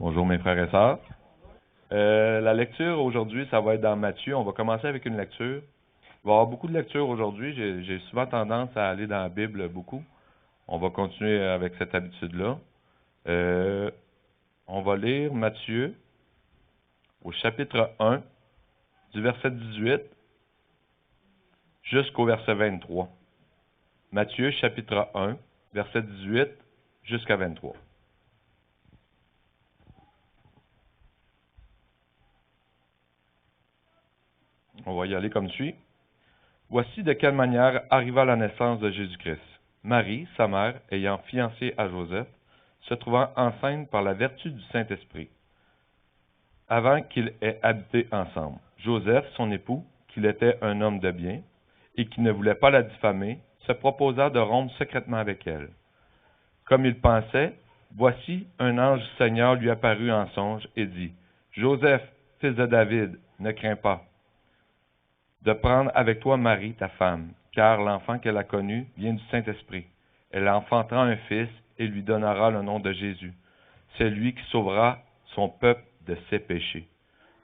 Bonjour mes frères et sœurs. La lecture aujourd'hui, ça va être dans Matthieu. On va commencer avec une lecture. Il va y avoir beaucoup de lectures aujourd'hui. J'ai souvent tendance à aller dans la Bible beaucoup. On va continuer avec cette habitude-là. On va lire Matthieu au chapitre 1, du verset 18 jusqu'au verset 23. Matthieu, chapitre 1, verset 18 jusqu'à 23. On va y aller comme suit. Voici de quelle manière arriva la naissance de Jésus-Christ. Marie, sa mère, ayant fiancé à Joseph, se trouvant enceinte par la vertu du Saint-Esprit, avant qu'ils aient habité ensemble. Joseph, son époux, qu'il était un homme de bien, et qui ne voulait pas la diffamer, se proposa de rompre secrètement avec elle. Comme il pensait, voici un ange du Seigneur lui apparut en songe et dit, « Joseph, fils de David, ne crains pas de prendre avec toi Marie, ta femme, car l'enfant qu'elle a connu vient du Saint-Esprit. Elle enfantera un fils et lui donnera le nom de Jésus. C'est lui qui sauvera son peuple de ses péchés. »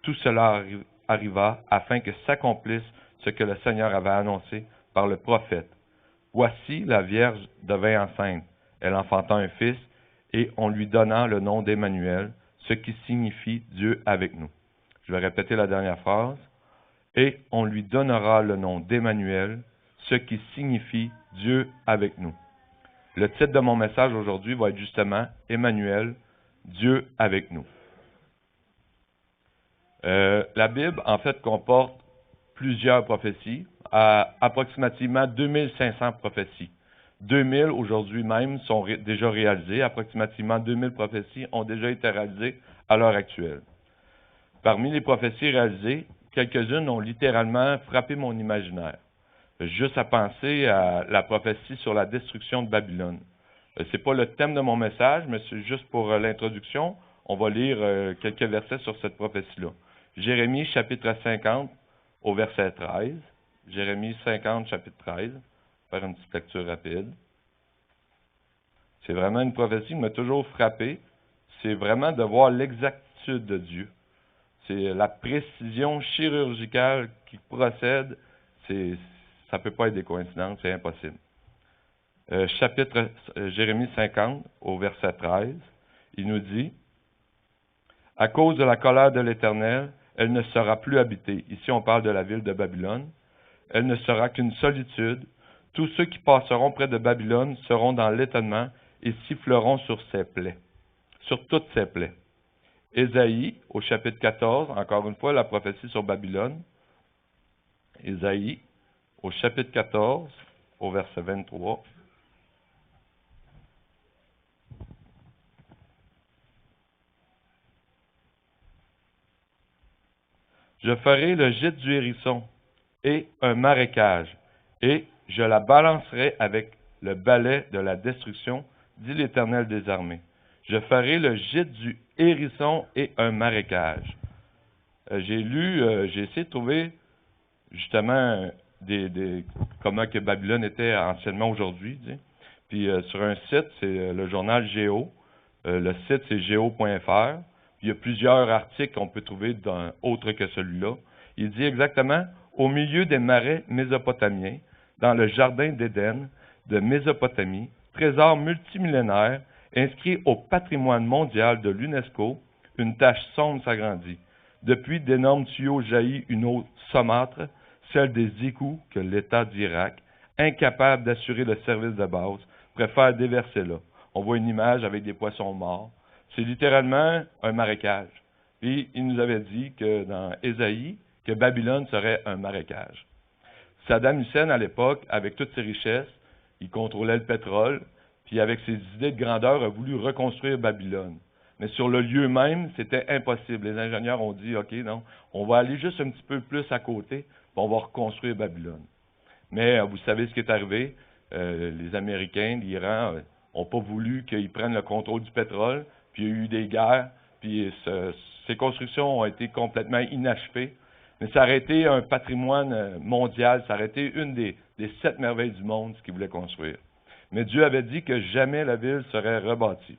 Tout cela arriva afin que s'accomplisse ce que le Seigneur avait annoncé par le prophète. Voici, la Vierge devint enceinte. Elle enfanta un fils et on lui donna le nom d'Emmanuel, ce qui signifie Dieu avec nous. Je vais répéter la dernière phrase. Et on lui donnera le nom d'Emmanuel, ce qui signifie Dieu avec nous. Le titre de mon message aujourd'hui va être justement Emmanuel, Dieu avec nous. La Bible, en fait, comporte plusieurs prophéties, approximativement 2500 prophéties. 2000 aujourd'hui même sont déjà réalisées, approximativement 2000 prophéties ont déjà été réalisées à l'heure actuelle. Parmi les prophéties réalisées, quelques-unes ont littéralement frappé mon imaginaire. Juste à penser à la prophétie sur la destruction de Babylone. C'est pas le thème de mon message, mais c'est juste pour l'introduction. On va lire quelques versets sur cette prophétie-là. Jérémie, chapitre 50, au verset 13. Jérémie 50, chapitre 13. Faire une petite lecture rapide. C'est vraiment une prophétie qui m'a toujours frappé. C'est vraiment de voir l'exactitude de Dieu. C'est la précision chirurgicale qui procède. Ça ne peut pas être des coïncidences, c'est impossible. Chapitre Jérémie 50, au verset 13, il nous dit, « À cause de la colère de l'Éternel, elle ne sera plus habitée. » Ici, on parle de la ville de Babylone. « Elle ne sera qu'une solitude. Tous ceux qui passeront près de Babylone seront dans l'étonnement et siffleront sur ses plaies, sur toutes ses plaies. » Ésaïe, au chapitre 14, encore une fois, la prophétie sur Babylone. Ésaïe, au chapitre 14, au verset 23. Je ferai le gîte du hérisson et un marécage, et je la balancerai avec le balai de la destruction, dit l'Éternel des armées. Je ferai le gîte du hérisson et un marécage. J'ai essayé de trouver justement comment que Babylone était anciennement aujourd'hui. Puis sur un site, c'est le journal Géo. Le site, c'est géo.fr. Il y a plusieurs articles qu'on peut trouver autres que celui-là. Il dit exactement « Au milieu des marais mésopotamiens, dans le jardin d'Éden de Mésopotamie, trésor multimillénaire, inscrit au patrimoine mondial de l'UNESCO, une tache sombre s'agrandit. Depuis d'énormes tuyaux jaillit une eau saumâtre, celle des égouts que l'État d'Irak, incapable d'assurer le service de base, préfère déverser là. » On voit une image avec des poissons morts. C'est littéralement un marécage. Puis il nous avait dit que dans Ésaïe, que Babylone serait un marécage. Saddam Hussein, à l'époque, avec toutes ses richesses, il contrôlait le pétrole, puis avec ses idées de grandeur, a voulu reconstruire Babylone. Mais sur le lieu même, c'était impossible. Les ingénieurs ont dit, OK, non, on va aller juste un petit peu plus à côté, puis on va reconstruire Babylone. Mais vous savez ce qui est arrivé. Les Américains, l'Iran, n'ont pas voulu qu'ils prennent le contrôle du pétrole, puis il y a eu des guerres, puis ces constructions ont été complètement inachevées. Mais ça aurait été un patrimoine mondial, ça aurait été une des 7 merveilles du monde, ce qu'ils voulaient construire. Mais Dieu avait dit que jamais la ville serait rebâtie.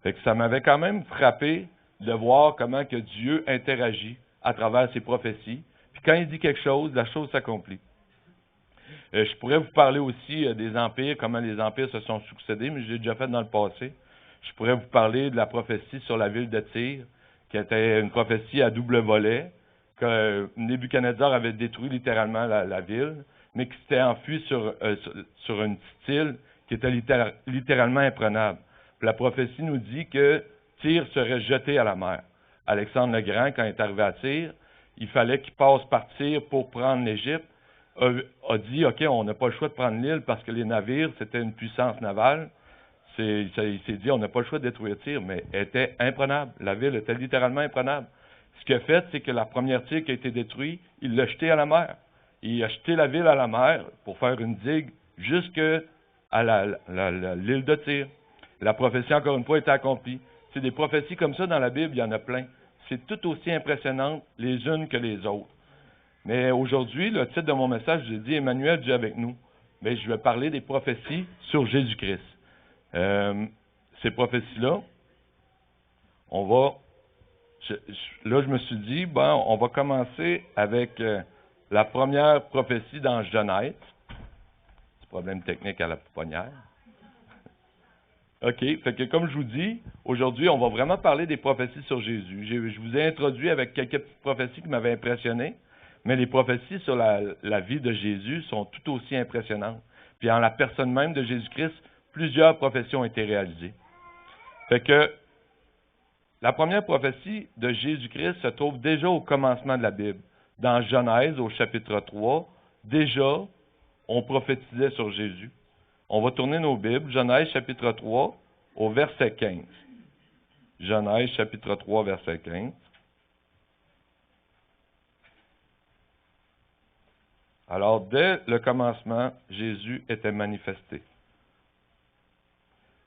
Fait que ça m'avait quand même frappé de voir comment que Dieu interagit à travers ses prophéties. Puis quand il dit quelque chose, la chose s'accomplit. Je pourrais vous parler aussi des empires, comment les empires se sont succédés, mais je l'ai déjà fait dans le passé. Je pourrais vous parler de la prophétie sur la ville de Tyr, qui était une prophétie à double volet, que Nebuchadnezzar avait détruit littéralement la ville, mais qui s'était enfui sur une petite île qui était littéralement imprenable. Puis la prophétie nous dit que Tyr serait jeté à la mer. Alexandre le Grand, quand il est arrivé à Tyr, il fallait qu'il passe par Tyr pour prendre l'Égypte, a dit, OK, on n'a pas le choix de prendre l'île parce que les navires, c'était une puissance navale. Il s'est dit, on n'a pas le choix de détruire Tyr, mais elle était imprenable. La ville était littéralement imprenable. Ce qu'il a fait, c'est que la première Tyr qui a été détruite, il l'a jetée à la mer. Il a jeté la ville à la mer pour faire une digue jusqu'à l'île de Tyr. La prophétie, encore une fois, était accomplie. C'est des prophéties comme ça dans la Bible, il y en a plein. C'est tout aussi impressionnant les unes que les autres. Mais aujourd'hui, le titre de mon message, j'ai dit « Emmanuel, Dieu avec nous ». Mais je vais parler des prophéties sur Jésus-Christ. Ces prophéties-là, je me suis dit, on va commencer avec la première prophétie dans Genèse. C'est problème technique à la pouponnière. OK, fait que comme je vous dis, aujourd'hui, on va vraiment parler des prophéties sur Jésus. Je vous ai introduit avec quelques petites prophéties qui m'avaient impressionné, mais les prophéties sur la vie de Jésus sont tout aussi impressionnantes. Puis en la personne même de Jésus-Christ, plusieurs prophéties ont été réalisées. Fait que la première prophétie de Jésus-Christ se trouve déjà au commencement de la Bible. Dans Genèse, au chapitre 3, déjà, on prophétisait sur Jésus. On va tourner nos Bibles, Genèse chapitre 3, au verset 15. Genèse chapitre 3, verset 15. Alors, dès le commencement, Jésus était manifesté.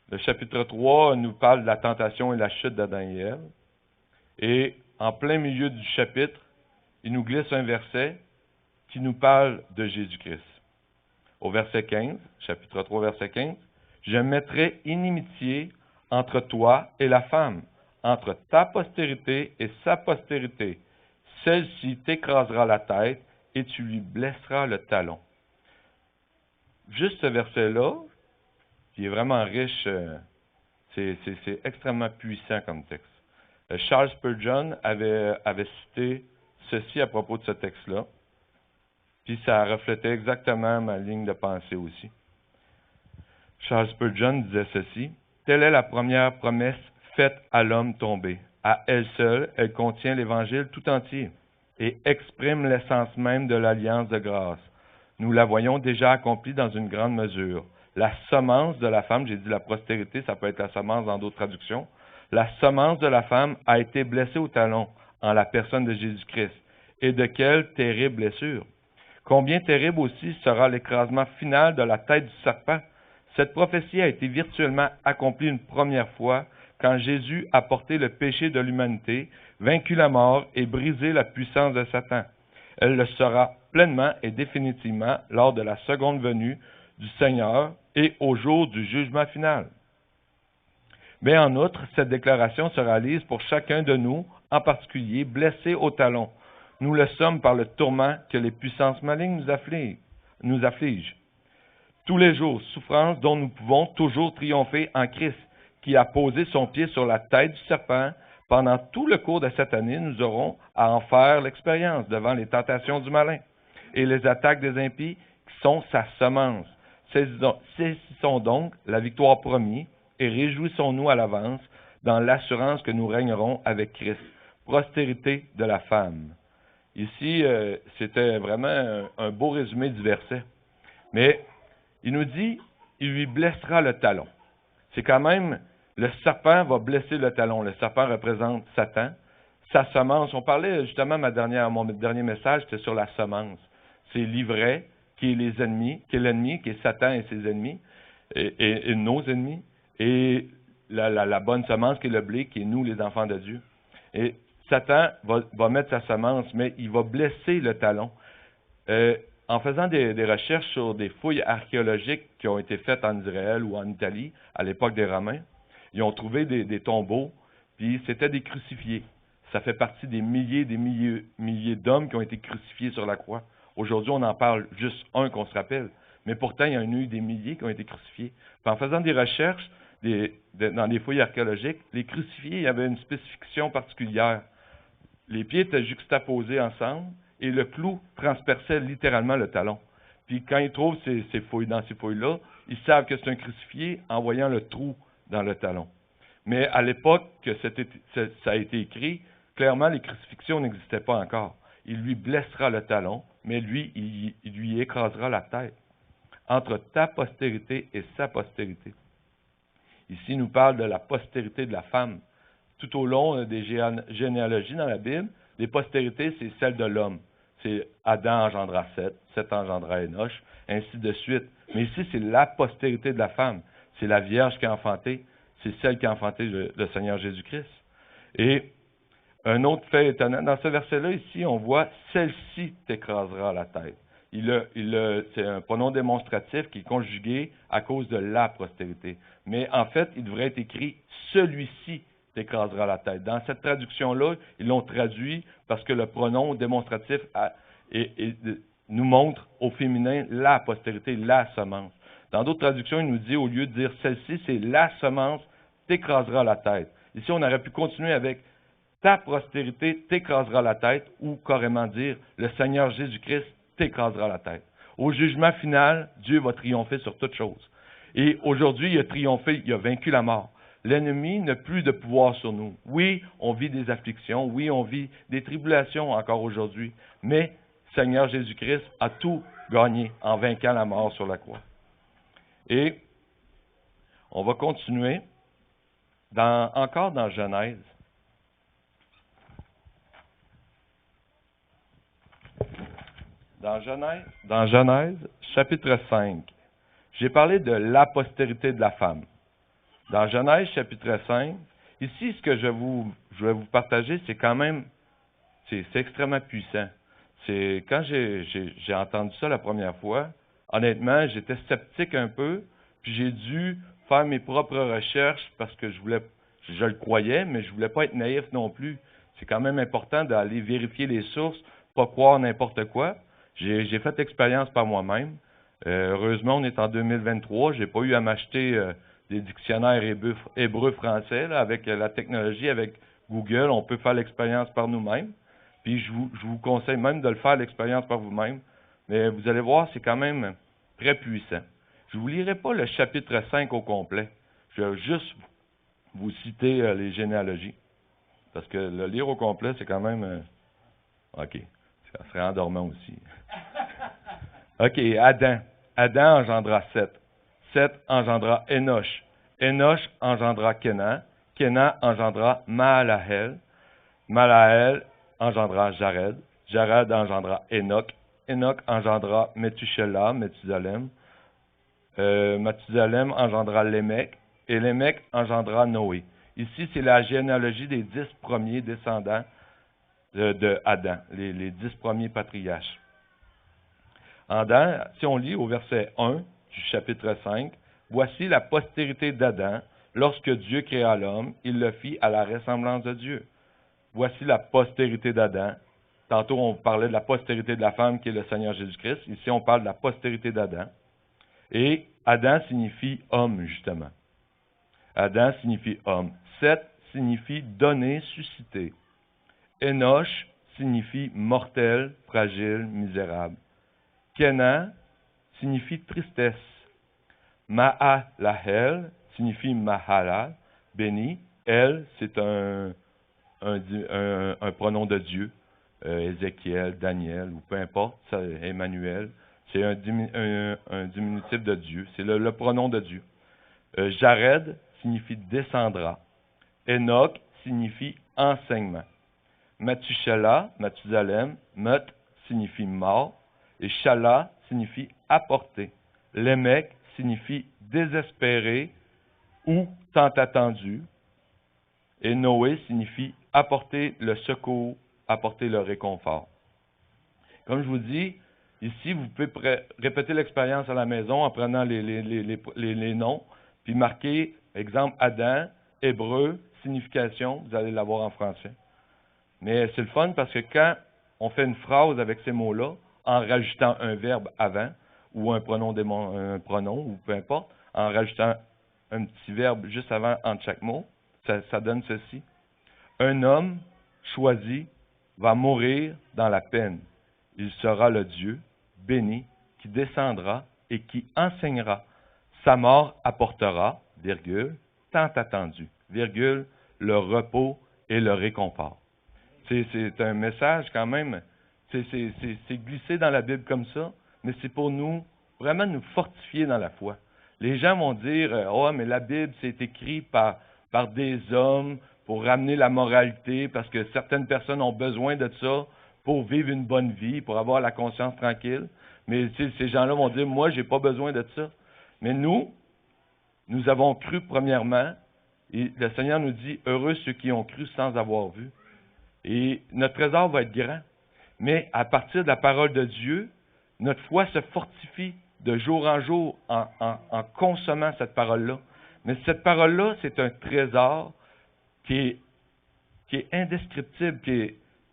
Le chapitre 3 nous parle de la tentation et la chute d'Adam et Ève. Et en plein milieu du chapitre, il nous glisse un verset qui nous parle de Jésus-Christ. Au verset 15, chapitre 3, verset 15, « Je mettrai inimitié entre toi et la femme, entre ta postérité et sa postérité. Celle-ci t'écrasera la tête et tu lui blesseras le talon. » Juste ce verset-là, qui est vraiment riche, c'est extrêmement puissant comme texte. Charles Spurgeon avait cité ceci à propos de ce texte-là, puis ça reflétait exactement ma ligne de pensée aussi. Charles Spurgeon disait ceci, « Telle est la première promesse faite à l'homme tombé. À elle seule, elle contient l'Évangile tout entier et exprime l'essence même de l'alliance de grâce. Nous la voyons déjà accomplie dans une grande mesure. La semence de la femme, j'ai dit la postérité, ça peut être la semence dans d'autres traductions, la semence de la femme a été blessée au talon en la personne de Jésus-Christ. Et de quelle terrible blessure! Combien terrible aussi sera l'écrasement final de la tête du serpent! Cette prophétie a été virtuellement accomplie une première fois quand Jésus a porté le péché de l'humanité, vaincu la mort et brisé la puissance de Satan. Elle le sera pleinement et définitivement lors de la seconde venue du Seigneur et au jour du jugement final. Mais en outre, cette déclaration se réalise pour chacun de nous, en particulier blessés au talon. Nous le sommes par le tourment que les puissances malignes nous affligent. Tous les jours, souffrance dont nous pouvons toujours triompher en Christ, qui a posé son pied sur la tête du serpent. Pendant tout le cours de cette année, nous aurons à en faire l'expérience devant les tentations du malin et les attaques des impies qui sont sa semence. Saisissons donc la victoire promise et réjouissons-nous à l'avance dans l'assurance que nous régnerons avec Christ. Postérité de la femme. Ici, c'était vraiment un beau résumé du verset. Mais il nous dit, il lui blessera le talon. C'est quand même, le serpent va blesser le talon. Le serpent représente Satan. Sa semence, on parlait justement, mon dernier message, c'était sur la semence. C'est l'ivraie qui est les ennemis, qui est l'ennemi, qui est Satan et ses ennemis, et nos ennemis, et la bonne semence qui est le blé, qui est nous, les enfants de Dieu. Et Satan va mettre sa semence, mais il va blesser le talon. En faisant des recherches sur des fouilles archéologiques qui ont été faites en Israël ou en Italie, à l'époque des Romains, ils ont trouvé des tombeaux, puis puis c'était des crucifiés. Ça fait partie des milliers d'hommes qui ont été crucifiés sur la croix. Aujourd'hui, on en parle juste un qu'on se rappelle, mais pourtant, il y en a eu des milliers qui ont été crucifiés. Puis en faisant des recherches dans des fouilles archéologiques, les crucifiés, il y avait une spécification particulière. Les pieds étaient juxtaposés ensemble et le clou transperçait littéralement le talon. Puis quand ils trouvent dans ces fouilles-là, ils savent que c'est un crucifié en voyant le trou dans le talon. Mais à l'époque que ça a été écrit, clairement, les crucifixions n'existaient pas encore. Il lui blessera le talon, mais lui, il lui écrasera la tête. Entre ta postérité et sa postérité. Ici, il nous parle de la postérité de la femme. Tout au long des généalogies dans la Bible, les postérités, c'est celle de l'homme. C'est Adam engendra Seth, Seth engendra Enoch, ainsi de suite. Mais ici, c'est la postérité de la femme. C'est la Vierge qui a enfanté, c'est celle qui a enfanté le Seigneur Jésus-Christ. Et un autre fait étonnant, dans ce verset-là, ici, on voit « celle-ci t'écrasera la tête ». C'est un pronom démonstratif qui est conjugué à cause de la postérité. Mais en fait, il devrait être écrit « celui-ci t'écrasera la tête ». Dans cette traduction-là, ils l'ont traduit parce que le pronom démonstratif nous montre au féminin la postérité, la semence. Dans d'autres traductions, il nous dit, au lieu de dire « celle-ci, c'est la semence t'écrasera la tête ». Ici, on aurait pu continuer avec « ta postérité t'écrasera la tête » ou carrément dire « le Seigneur Jésus-Christ t'écrasera la tête ». Au jugement final, Dieu va triompher sur toute chose. Et aujourd'hui, il a triomphé, il a vaincu la mort. L'ennemi n'a plus de pouvoir sur nous. Oui, on vit des afflictions, oui, on vit des tribulations encore aujourd'hui, mais Seigneur Jésus-Christ a tout gagné en vainquant la mort sur la croix. Et on va continuer encore dans Genèse. Dans Genèse, chapitre 5, j'ai parlé de la postérité de la femme. Dans Genèse, chapitre 5, ici, ce que je vais vous partager, c'est quand même, c'est extrêmement puissant. Quand j'ai entendu ça la première fois, honnêtement, j'étais sceptique un peu, puis j'ai dû faire mes propres recherches parce que je le croyais, mais je voulais pas être naïf non plus. C'est quand même important d'aller vérifier les sources, pas croire n'importe quoi. J'ai fait l'expérience par moi-même. Heureusement, on est en 2023. J'ai pas eu à m'acheter des dictionnaires hébreu-français. Avec la technologie, avec Google, on peut faire l'expérience par nous-mêmes. Puis je vous conseille même de le faire l'expérience par vous-même. Mais vous allez voir, c'est quand même très puissant. Je ne vous lirai pas le chapitre 5 au complet. Je vais juste vous citer les généalogies. Parce que le lire au complet, c'est quand même... OK. Ça serait endormant aussi. OK, Adam. Adam engendra Seth. Seth engendra Enoch. Enoch engendra Kenan. Kenan engendra Mahalahel. Mahalahel engendra Jared. Jared engendra Enoch. Enoch engendra Methuselah, Methusalem. Mathusalem engendra Lémec. Et Lémec engendra Noé. Ici, c'est la généalogie des 10 premiers descendants de Adam, les 10 premiers patriarches. Si on lit au verset 1 du chapitre 5, « Voici la postérité d'Adam. Lorsque Dieu créa l'homme, il le fit à la ressemblance de Dieu. » Voici la postérité d'Adam. Tantôt, on parlait de la postérité de la femme qui est le Seigneur Jésus-Christ. Ici, on parle de la postérité d'Adam. Et Adam signifie homme, justement. Adam signifie homme. Seth signifie donner, susciter. Enoch signifie mortel, fragile, misérable. Kenan signifie tristesse. Mahalahel signifie Mahalal, béni. El, c'est un pronom de Dieu. Ézéchiel, Daniel, ou peu importe, Emmanuel. C'est un diminutif de Dieu. C'est le pronom de Dieu. Jared signifie descendra. Enoch signifie enseignement. Mathuselah, Mathusalem, Mut signifie mort. Et Shala signifie apporter. Lémec signifie désespéré ou tant attendu. Et Noé signifie apporter le secours, apporter le réconfort. Comme je vous dis, ici, vous pouvez répéter l'expérience à la maison en prenant les noms, puis marquer, exemple, Adam, Hébreu, signification, vous allez l'avoir en français. Mais c'est le fun parce que quand on fait une phrase avec ces mots-là, en rajoutant un verbe avant, ou un pronom, ou peu importe, en rajoutant un petit verbe juste avant entre chaque mot, ça donne ceci. Un homme choisi va mourir dans la peine. Il sera le Dieu béni qui descendra et qui enseignera. Sa mort apportera, virgule, tant attendu, virgule, le repos et le réconfort. C'est un message quand même, c'est glissé dans la Bible comme ça, mais c'est pour nous, vraiment nous fortifier dans la foi. Les gens vont dire, oh, mais la Bible, c'est écrit par des hommes pour ramener la moralité, parce que certaines personnes ont besoin de ça pour vivre une bonne vie, pour avoir la conscience tranquille. Mais ces gens-là vont dire, moi, j'ai pas besoin de ça. Mais nous avons cru premièrement, et le Seigneur nous dit, heureux ceux qui ont cru sans avoir vu. Et notre trésor va être grand. Mais à partir de la parole de Dieu, notre foi se fortifie de jour en jour en consommant cette parole-là. Mais cette parole-là, c'est un trésor qui est indescriptible,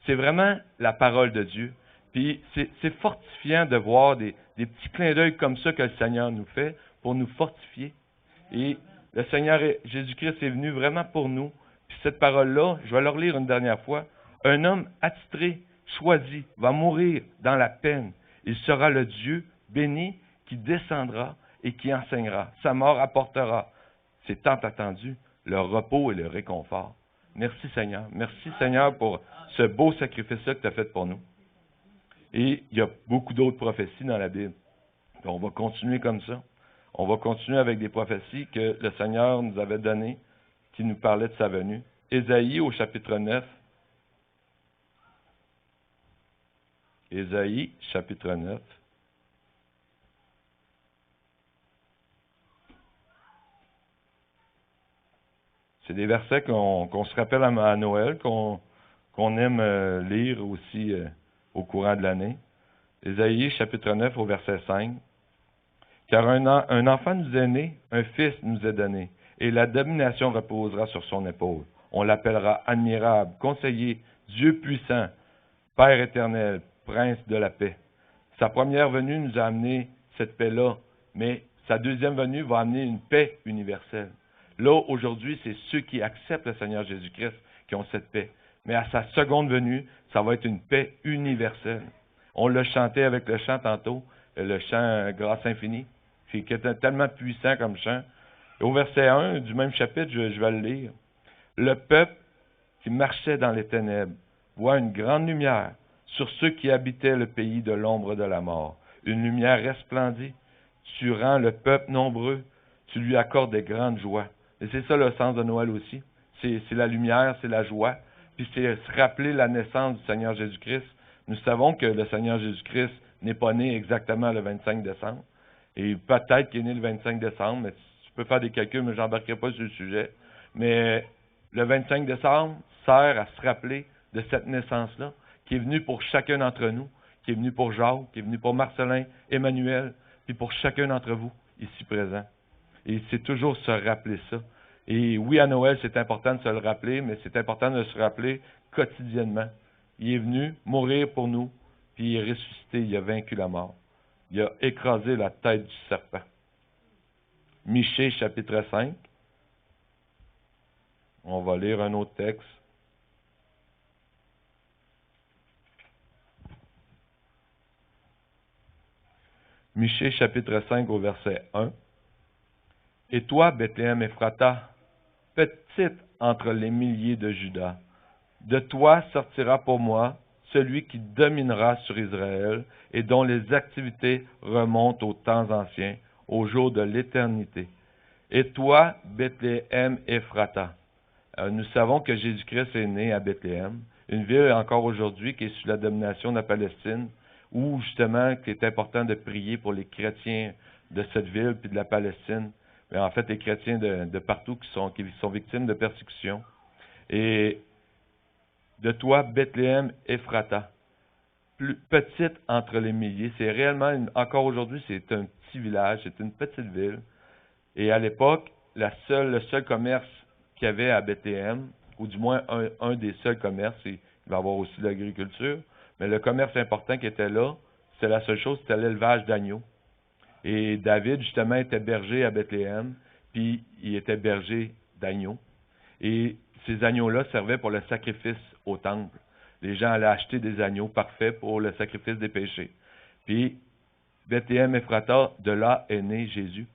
c'est vraiment la parole de Dieu. Puis c'est fortifiant de voir des petits clins d'œil comme ça que le Seigneur nous fait pour nous fortifier. Et le Seigneur Jésus-Christ est venu vraiment pour nous. Puis cette parole-là, je vais la relire une dernière fois. Un homme attitré, choisi, va mourir dans la peine. Il sera le Dieu béni qui descendra et qui enseignera. Sa mort apportera, c'est tant attendu, le repos et le réconfort. Merci Seigneur. Merci Seigneur pour ce beau sacrifice-là que tu as fait pour nous. Et il y a beaucoup d'autres prophéties dans la Bible. On va continuer comme ça. On va continuer avec des prophéties que le Seigneur nous avait données, qui nous parlaient de sa venue. Ésaïe au chapitre 9. Ésaïe, chapitre 9. C'est des versets qu'on se rappelle à Noël, qu'on aime lire aussi au courant de l'année. Ésaïe, chapitre 9, au verset 5. Car un enfant nous est né, un fils nous est donné, et la domination reposera sur son épaule. On l'appellera admirable, conseiller, Dieu puissant, Père éternel, Prince de la paix. Sa première venue nous a amené cette paix-là, mais sa deuxième venue va amener une paix universelle. Là, aujourd'hui, c'est ceux qui acceptent le Seigneur Jésus-Christ qui ont cette paix. Mais à sa seconde venue, ça va être une paix universelle. On l'a chanté avec le chant tantôt, le chant Grâce infinie, qui était tellement puissant comme chant. Et au verset 1 du même chapitre, je vais le lire. Le peuple qui marchait dans les ténèbres voit une grande lumière sur ceux qui habitaient le pays de l'ombre de la mort. Une lumière resplendie. Tu rends le peuple nombreux, tu lui accordes des grandes joies. Et c'est ça le sens de Noël aussi. C'est la lumière, c'est la joie. Puis c'est se rappeler la naissance du Seigneur Jésus-Christ. Nous savons que le Seigneur Jésus-Christ n'est pas né exactement le 25 décembre. Et peut-être qu'il est né le 25 décembre, mais tu peux faire des calculs, mais je n'embarquerai pas sur le sujet. Mais le 25 décembre sert à se rappeler de cette naissance-là, qui est venue pour chacun d'entre nous, qui est venue pour Jacques, qui est venue pour Marcelin, Emmanuel, puis pour chacun d'entre vous, ici présents. Et c'est toujours se rappeler ça. Et oui, à Noël, c'est important de se le rappeler, mais c'est important de se rappeler quotidiennement. Il est venu mourir pour nous, puis il est ressuscité, il a vaincu la mort. Il a écrasé la tête du serpent. Michée, chapitre 5. On va lire un autre texte. Michée, chapitre 5, au verset 1. Et toi, Bethléem Ephrata, petite entre les milliers de Juda, de toi sortira pour moi celui qui dominera sur Israël et dont les activités remontent aux temps anciens, au jour de l'éternité. Et toi, Bethléem Ephrata. Nous savons que Jésus-Christ est né à Bethléem, une ville encore aujourd'hui qui est sous la domination de la Palestine, où justement il est important de prier pour les chrétiens de cette ville puis de la Palestine. Mais en fait, les chrétiens de partout qui sont victimes de persécution. Et de toi, Bethléem Ephrata, plus petite entre les milliers. C'est réellement, encore aujourd'hui, c'est un petit village, c'est une petite ville. Et à l'époque, le seul commerce qu'il y avait à Bethléem, ou du moins un des seuls commerces, il va y avoir aussi de l'agriculture, mais le commerce important qui était là, c'était la seule chose, c'était l'élevage d'agneaux. Et David, justement, était berger à Bethléem, puis il était berger d'agneaux. Et ces agneaux-là servaient pour le sacrifice au temple. Les gens allaient acheter des agneaux parfaits pour le sacrifice des péchés. Puis, Bethléem Ephrata, de là est né Jésus.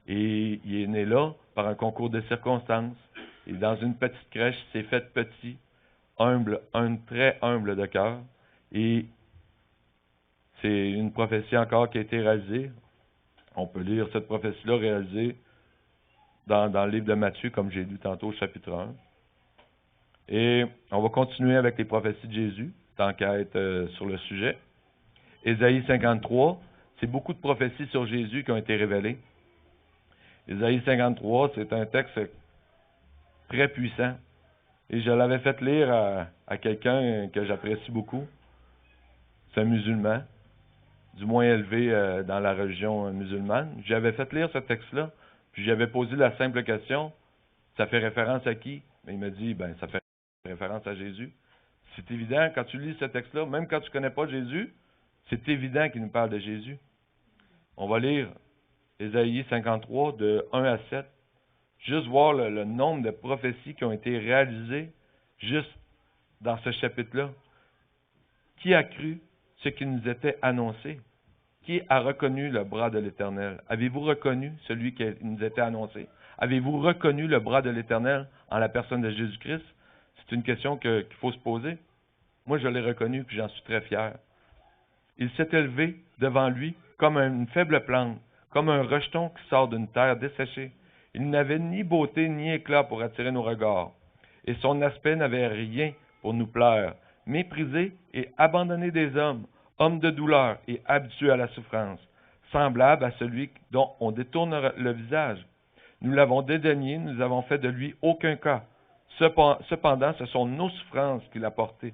Et il est né là par un concours de circonstances. Et dans une petite crèche, il s'est fait petit, humble, très humble de cœur. Et c'est une prophétie encore qui a été réalisée. On peut lire cette prophétie-là réalisée dans le livre de Matthieu, comme j'ai lu tantôt au chapitre 1. Et on va continuer avec les prophéties de Jésus, tant qu'à être sur le sujet. Ésaïe 53, c'est beaucoup de prophéties sur Jésus qui ont été révélées. Ésaïe 53, c'est un texte très puissant. Et je l'avais fait lire à quelqu'un que j'apprécie beaucoup. C'est un musulman, du moins élevé dans la religion musulmane. J'avais fait lire ce texte-là, puis j'avais posé la simple question, ça fait référence à qui? Mais il m'a dit, ça fait référence à Jésus. C'est évident, quand tu lis ce texte-là, même quand tu ne connais pas Jésus, c'est évident qu'il nous parle de Jésus. On va lire Ésaïe 53, de 1 à 7. Juste voir le nombre de prophéties qui ont été réalisées juste dans ce chapitre-là. Qui a cru ce qui nous était annoncé? Qui a reconnu le bras de l'Éternel? Avez-vous reconnu celui qui nous était annoncé? Avez-vous reconnu le bras de l'Éternel en la personne de Jésus-Christ? C'est une question qu'il faut se poser. Moi, je l'ai reconnu, puis j'en suis très fier. Il s'est élevé devant lui comme une faible plante, comme un rejeton qui sort d'une terre desséchée. Il n'avait ni beauté ni éclat pour attirer nos regards, et son aspect n'avait rien pour nous plaire. Méprisé et abandonné des hommes, homme de douleur et habitué à la souffrance, semblable à celui dont on détourne le visage. Nous l'avons dédaigné, nous avons fait de lui aucun cas. Cependant, ce sont nos souffrances qu'il a portées.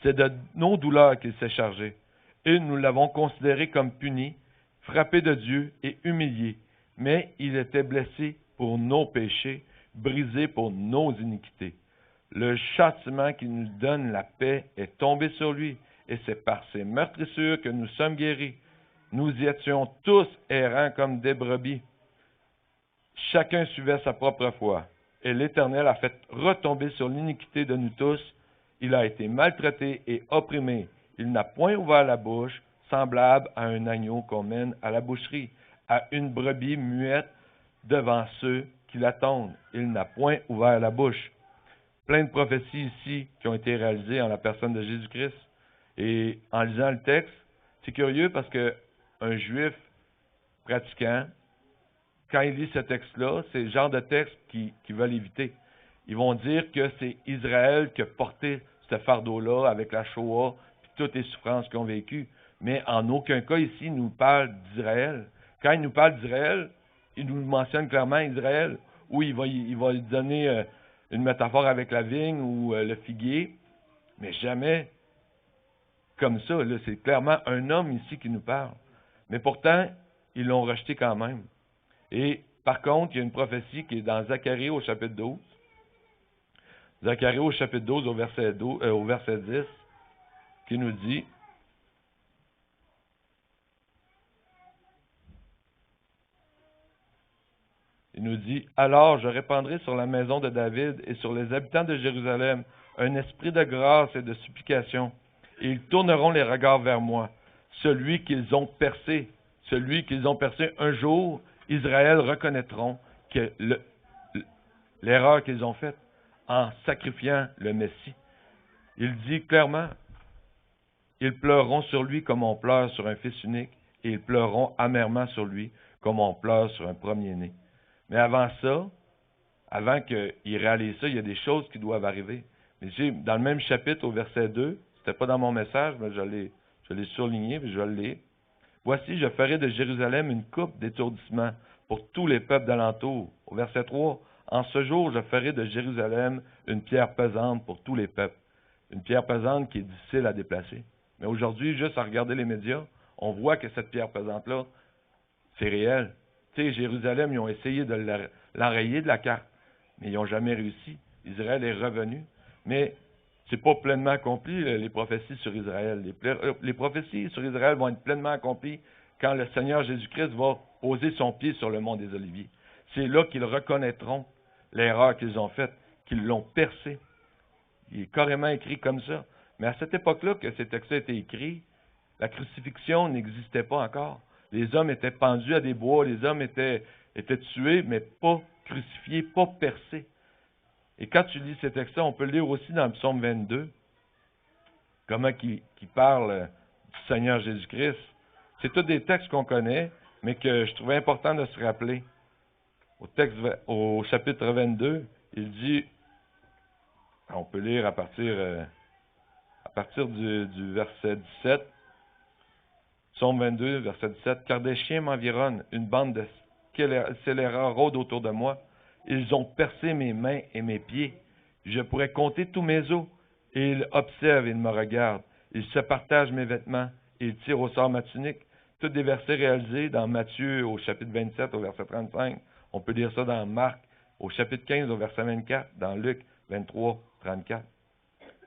C'est de nos douleurs qu'il s'est chargé. Et nous l'avons considéré comme puni, frappé de Dieu et humilié. Mais il était blessé pour nos péchés, brisé pour nos iniquités. Le châtiment qui nous donne la paix est tombé sur lui, et c'est par ses meurtrissures que nous sommes guéris. Nous y étions tous errants comme des brebis. Chacun suivait sa propre foi, et l'Éternel a fait retomber sur l'iniquité de nous tous. Il a été maltraité et opprimé. Il n'a point ouvert la bouche, semblable à un agneau qu'on mène à la boucherie, à une brebis muette devant ceux qui l'attendent. Il n'a point ouvert la bouche. Plein de prophéties ici qui ont été réalisées en la personne de Jésus-Christ. Et en lisant le texte, c'est curieux parce que un juif pratiquant, quand il lit ce texte-là, c'est le genre de texte qu'ils veulent éviter. Ils vont dire que c'est Israël qui a porté ce fardeau-là avec la Shoah et toutes les souffrances qu'ils ont vécues. Mais en aucun cas ici, il nous parle d'Israël. Quand il nous parle d'Israël, il nous mentionne clairement Israël, où il va donner une métaphore avec la vigne ou le figuier, mais jamais comme ça. Là, c'est clairement un homme ici qui nous parle. Mais pourtant, ils l'ont rejeté quand même. Et par contre, il y a une prophétie qui est dans Zacharie au chapitre 12. Zacharie au chapitre 12 au verset 10, qui nous dit, il nous dit, « Alors je répandrai sur la maison de David et sur les habitants de Jérusalem un esprit de grâce et de supplication, et ils tourneront les regards vers moi, celui qu'ils ont percé un jour, Israël reconnaîtront que l'erreur qu'ils ont faite en sacrifiant le Messie. » Il dit clairement, ils pleureront sur lui comme on pleure sur un fils unique, et ils pleureront amèrement sur lui comme on pleure sur un premier-né. Mais avant ça, avant qu'ils réalisent ça, il y a des choses qui doivent arriver. Mais dans le même chapitre, au verset 2, c'était pas dans mon message, mais je l'ai surligné, puis je vais le lire. « Voici, je ferai de Jérusalem une coupe d'étourdissement pour tous les peuples d'alentour. » Au verset 3, « En ce jour, je ferai de Jérusalem une pierre pesante pour tous les peuples. » Une pierre pesante qui est difficile à déplacer. Mais aujourd'hui, juste à regarder les médias, on voit que cette pierre pesante-là, c'est réel. Tu sais, Jérusalem, ils ont essayé de l'enrayer de la carte. mais ils n'ont jamais réussi. Israël est revenu, mais c'est pas pleinement accompli, les prophéties sur Israël. Les prophéties sur Israël vont être pleinement accomplies quand le Seigneur Jésus-Christ va poser son pied sur le mont des Oliviers. C'est là qu'ils reconnaîtront l'erreur qu'ils ont faite, qu'ils l'ont percée. Il est carrément écrit comme ça. Mais à cette époque-là que ces textes-là étaient écrits, la crucifixion n'existait pas encore. Les hommes étaient pendus à des bois, les hommes étaient tués, mais pas crucifiés, pas percés. Et quand tu lis ces textes-là, on peut le lire aussi dans le psaume 22, comment qui parle du Seigneur Jésus-Christ. C'est tous des textes qu'on connaît, mais que je trouvais important de se rappeler. Au chapitre 22, il dit, on peut lire à partir du verset 17, psaume 22, verset 17, « Car des chiens m'environnent, une bande de scélérats rôde autour de moi. Ils ont percé mes mains et mes pieds. Je pourrais compter tous mes os. Et ils observent et ils me regardent. Ils se partagent mes vêtements et ils tirent au sort ma tunique. » Tous des versets réalisés dans Matthieu au chapitre 27 au verset 35. On peut lire ça dans Marc au chapitre 15 au verset 24, dans Luc 23, 34.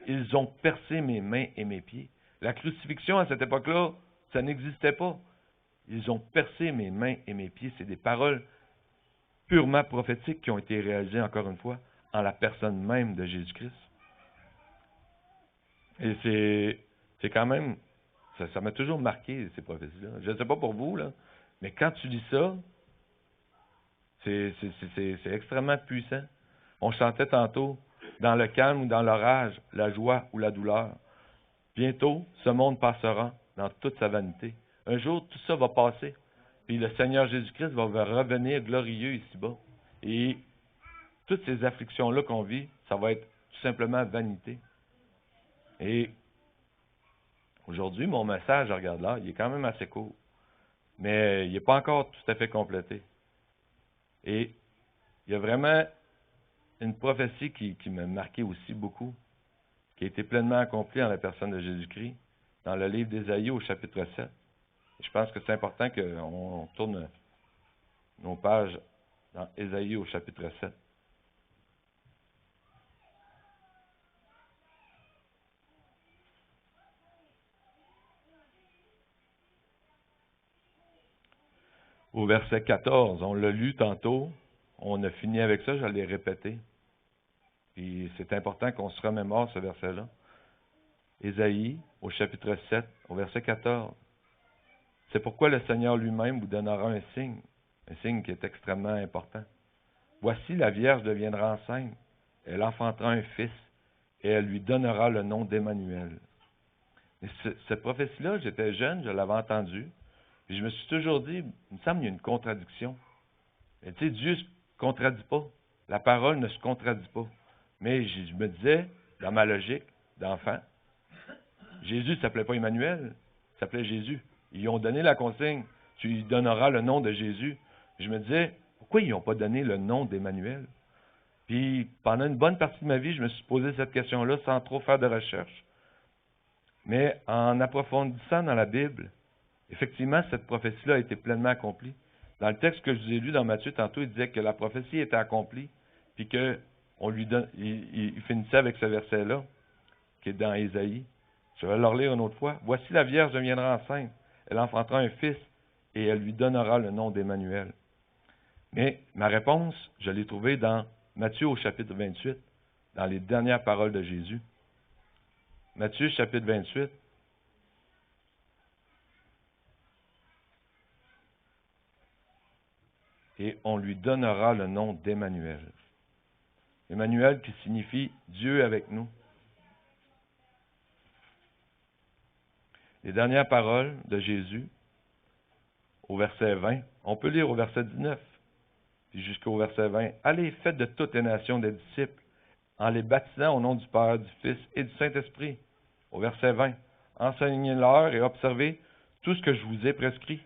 Ils ont percé mes mains et mes pieds. La crucifixion à cette époque-là, ça n'existait pas. Ils ont percé mes mains et mes pieds. C'est des paroles purement prophétiques qui ont été réalisées, encore une fois, en la personne même de Jésus-Christ. Et c'est quand même, ça m'a toujours marqué, ces prophéties-là. Je ne sais pas pour vous, là, mais quand tu lis ça, c'est extrêmement puissant. On chantait tantôt, dans le calme ou dans l'orage, la joie ou la douleur. Bientôt, ce monde passera dans toute sa vanité. Un jour, tout ça va passer. Puis le Seigneur Jésus-Christ va revenir glorieux ici-bas. Et toutes ces afflictions-là qu'on vit, ça va être tout simplement vanité. Et aujourd'hui, mon message, je regarde là, il est quand même assez court. Mais il n'est pas encore tout à fait complété. Et il y a vraiment une prophétie qui m'a marqué aussi beaucoup, qui a été pleinement accomplie en la personne de Jésus-Christ, dans le livre d'Ésaïe au chapitre 7. Et je pense que c'est important qu'on tourne nos pages dans Ésaïe au chapitre 7. Au verset 14, on l'a lu tantôt, on a fini avec ça, je l'ai répété. Et c'est important qu'on se remémore ce verset-là. Ésaïe, au chapitre 7, au verset 14. C'est pourquoi le Seigneur lui-même vous donnera un signe qui est extrêmement important. Voici, la Vierge deviendra enceinte, elle enfantera un fils, et elle lui donnera le nom d'Emmanuel. Et cette prophétie-là, j'étais jeune, je l'avais entendue, puis je me suis toujours dit, il me semble qu'il y a une contradiction. Et tu sais, Dieu ne se contradit pas. La parole ne se contradit pas. Mais je me disais, dans ma logique d'enfant, Jésus ne s'appelait pas Emmanuel, il s'appelait Jésus. Ils lui ont donné la consigne, tu lui donneras le nom de Jésus. Je me disais, pourquoi ils n'ont pas donné le nom d'Emmanuel? Puis, pendant une bonne partie de ma vie, je me suis posé cette question-là sans trop faire de recherche. Mais en approfondissant dans la Bible, effectivement, cette prophétie-là a été pleinement accomplie. Dans le texte que je vous ai lu dans Matthieu tantôt, il disait que la prophétie était accomplie, puis que on lui donne, il finissait avec ce verset-là, qui est dans Ésaïe. Je vais le relire une autre fois. « Voici, la Vierge deviendra enceinte, elle enfantera un fils, et elle lui donnera le nom d'Emmanuel. » Mais ma réponse, je l'ai trouvée dans Matthieu au chapitre 28, dans les dernières paroles de Jésus. Matthieu chapitre 28. Et on lui donnera le nom d'Emmanuel. Emmanuel qui signifie Dieu avec nous. Les dernières paroles de Jésus, au verset 20, on peut lire au verset 19, puis jusqu'au verset 20. « Allez, faites de toutes les nations des disciples, en les baptisant au nom du Père, du Fils et du Saint-Esprit. » Au verset 20. « Enseignez-leur et observez tout ce que je vous ai prescrit.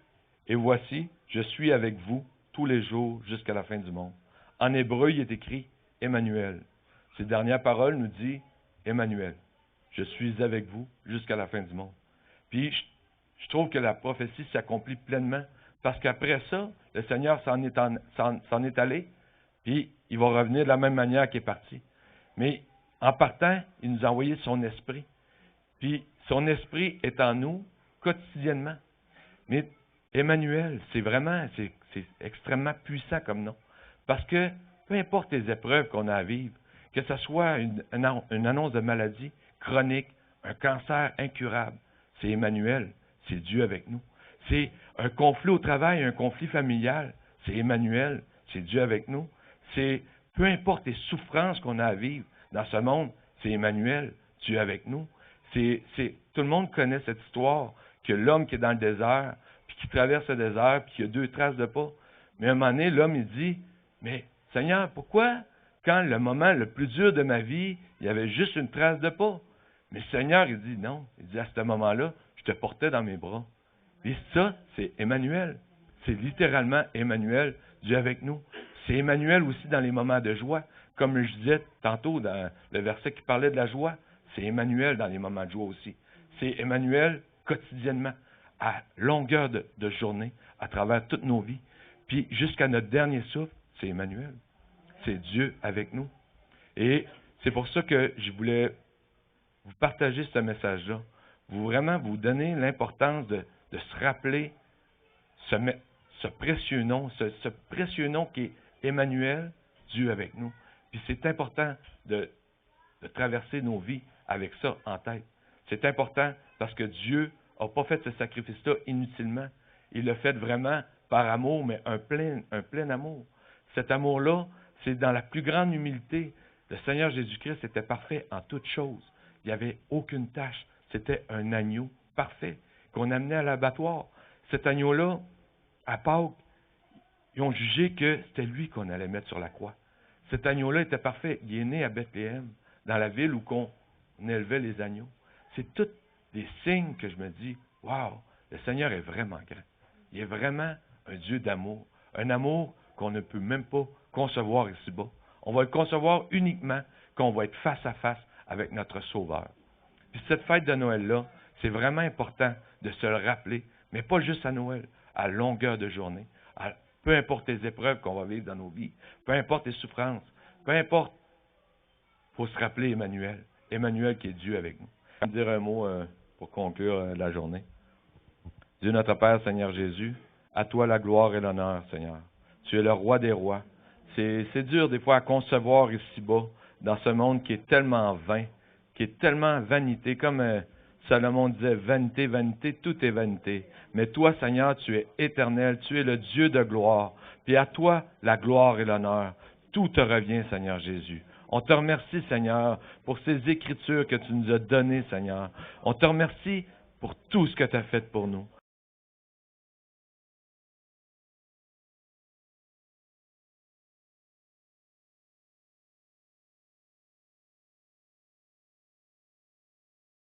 Et voici, je suis avec vous tous les jours jusqu'à la fin du monde. » En hébreu, il est écrit Emmanuel. Ces dernières paroles nous disent Emmanuel. Je suis avec vous jusqu'à la fin du monde. Puis, je trouve que la prophétie s'accomplit pleinement, parce qu'après ça, le Seigneur s'en est allé Puis, il va revenir de la même manière qu'il est parti. Mais en partant, il nous a envoyé son esprit. Puis, son esprit est en nous quotidiennement. Mais Emmanuel, c'est extrêmement puissant comme nom. Parce que, peu importe les épreuves qu'on a à vivre, que ce soit une annonce de maladie chronique, un cancer incurable, c'est Emmanuel, c'est Dieu avec nous. C'est un conflit au travail, un conflit familial, c'est Emmanuel, c'est Dieu avec nous. C'est peu importe les souffrances qu'on a à vivre dans ce monde, c'est Emmanuel, Dieu avec nous. Tout le monde connaît cette histoire que l'homme qui est dans le désert, puis qui traverse le désert, puis qui a 2 traces de pas. Mais à un moment donné, l'homme, il dit, mais Seigneur, pourquoi, quand le moment le plus dur de ma vie, il y avait juste une trace de pas? Mais Seigneur, il dit, non. Il dit, à ce moment-là, je te portais dans mes bras. Et ça, c'est Emmanuel. C'est littéralement Emmanuel, Dieu avec nous. C'est Emmanuel aussi dans les moments de joie. Comme je disais tantôt dans le verset qui parlait de la joie, c'est Emmanuel dans les moments de joie aussi. C'est Emmanuel quotidiennement, à longueur de journée, à travers toutes nos vies. Puis jusqu'à notre dernier souffle, c'est Emmanuel. C'est Dieu avec nous. Et c'est pour ça que je voulais vous partager ce message-là. Vous donner l'importance de se rappeler ce précieux nom, ce précieux nom qui est Emmanuel, Dieu avec nous. Puis c'est important de traverser nos vies avec ça en tête. C'est important parce que Dieu n'a pas fait ce sacrifice-là inutilement. Il l'a fait vraiment par amour, mais un plein amour. Cet amour-là, c'est dans la plus grande humilité. Le Seigneur Jésus-Christ était parfait en toutes choses. Il n'y avait aucune tâche. C'était un agneau parfait qu'on amenait à l'abattoir. Cet agneau-là, à Pâques, ils ont jugé que c'était lui qu'on allait mettre sur la croix. Cet agneau-là était parfait. Il est né à Bethléem, dans la ville où on élevait les agneaux. C'est tous des signes que je me dis, wow, le Seigneur est vraiment grand. Il est vraiment un Dieu d'amour. Un amour qu'on ne peut même pas concevoir ici-bas. On va le concevoir uniquement quand on va être face à face avec notre Sauveur. Puis cette fête de Noël-là, c'est vraiment important de se le rappeler, mais pas juste à Noël, à longueur de journée. Peu importe les épreuves qu'on va vivre dans nos vies, peu importe les souffrances, peu importe, il faut se rappeler Emmanuel. Emmanuel qui est Dieu avec nous. Je vais dire un mot pour conclure la journée. Dieu notre Père, Seigneur Jésus, à toi la gloire et l'honneur, Seigneur. Tu es le roi des rois. C'est dur des fois à concevoir ici-bas, dans ce monde qui est tellement vain, qui est tellement vanité, comme Salomon disait, vanité, vanité, tout est vanité. Mais toi, Seigneur, tu es éternel, tu es le Dieu de gloire. Puis à toi, la gloire et l'honneur. Tout te revient, Seigneur Jésus. On te remercie, Seigneur, pour ces écritures que tu nous as données, Seigneur. On te remercie pour tout ce que tu as fait pour nous.